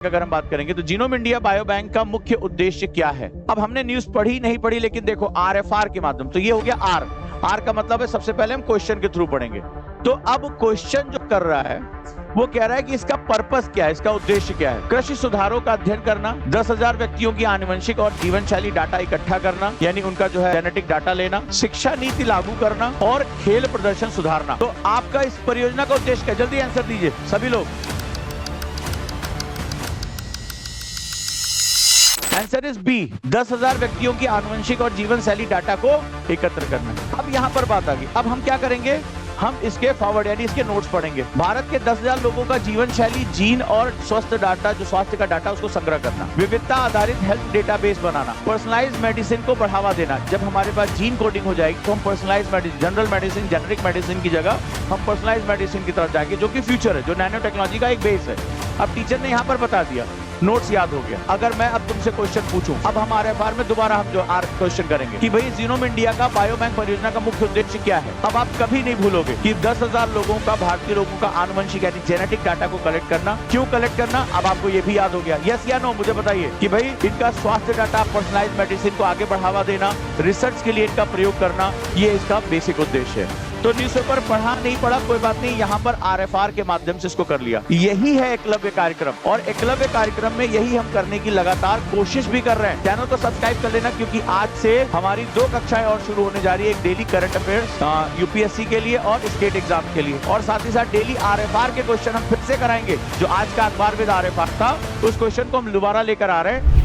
अगर हम बात करेंगे तो जीनोम इंडिया बायो बैंक का मुख्य उद्देश्य क्या है। अब हमने न्यूज पढ़ी नहीं पढ़ी, लेकिन देखो आरएफआर के माध्यम, तो ये हो गया आर का मतलब है सबसे पहले हम क्वेश्चन के थ्रू पढ़ेंगे। तो अब क्वेश्चन जो कर रहा है वो कह रहा है कि इसका पर्पस क्या है, इसका उद्देश्य क्या है। कृषि सुधारों का अध्ययन करना, 10,000 व्यक्तियों की आनुवंशिक और जीवन शैली डाटा इकट्ठा करना, यानी उनका जो है जेनेटिक डाटा लेना, शिक्षा नीति लागू करना और खेल प्रदर्शन सुधारना। तो आपका इस परियोजना का उद्देश्य क्या? जल्दी आंसर दीजिए सभी लोग। आंसर इज बी, 10,000 व्यक्तियों की आनुवंशिक और जीवन शैली डाटा को एकत्र करना। अब यहां पर बात आ गई, अब हम क्या करेंगे, हम इसके फॉरवर्ड यानी इसके नोट्स पढ़ेंगे। भारत के 10,000 लोगों का जीवन शैली, जीन और स्वस्थ डाटा, जो स्वास्थ्य का डाटा उसको संग्रह करना, विविधता आधारित हेल्थ डेटाबेस बनाना, पर्सनलाइज्ड मेडिसिन को बढ़ावा देना। जब हमारे पास जीन कोडिंग हो जाएगी तो हम personalised medicine, general medicine, generic medicine की जगह हम पर्सनलाइज्ड मेडिसिन की तरफ जाएंगे, जो कि फ्यूचर है, जो नैनो टेक्नोलॉजी का एक बेस है। अब टीचर ने यहाँ पर बता दिया, नोट्स याद हो गया। अगर मैं अब तुमसे क्वेश्चन पूछूं, अब हमारे आरएफआर में दोबारा हम जो क्वेश्चन करेंगे कि भाई जीनोम इंडिया का बायोबैंक परियोजना का मुख्य उद्देश्य क्या है। अब आप कभी नहीं भूलोगे कि 10,000 लोगों का, भारतीय लोगों का आनुवंशिक यानी जेनेटिक डाटा को कलेक्ट करना। क्यों कलेक्ट करना, अब आपको ये भी याद हो गया। यस या नो मुझे बताइए कि भाई इनका स्वास्थ्य डाटा, पर्सनलाइज्ड मेडिसिन को आगे बढ़ावा देना, रिसर्च के लिए इनका प्रयोग करना, ये इसका बेसिक उद्देश्य है। तो न्यूज़पेपर पढ़ा नहीं पढ़ा कोई बात नहीं, यहाँ पर आरएफआर के माध्यम से इसको कर लिया। यही है एकलव्य कार्यक्रम, और एकलव्य कार्यक्रम में यही हम करने की लगातार कोशिश भी कर रहे हैं। चैनल को सब्सक्राइब कर लेना, क्योंकि आज से हमारी 2 कक्षाएं और शुरू होने जा रही है, एक डेली करंट अफेयर्स यूपीएससी के लिए और स्टेट एग्जाम के लिए, और साथ ही साथ डेली आरएफआर के क्वेश्चन हम फिर से कराएंगे। जो आज का अखबार विद आरएफआर था, उस क्वेश्चन को हम दोबारा लेकर आ रहे हैं।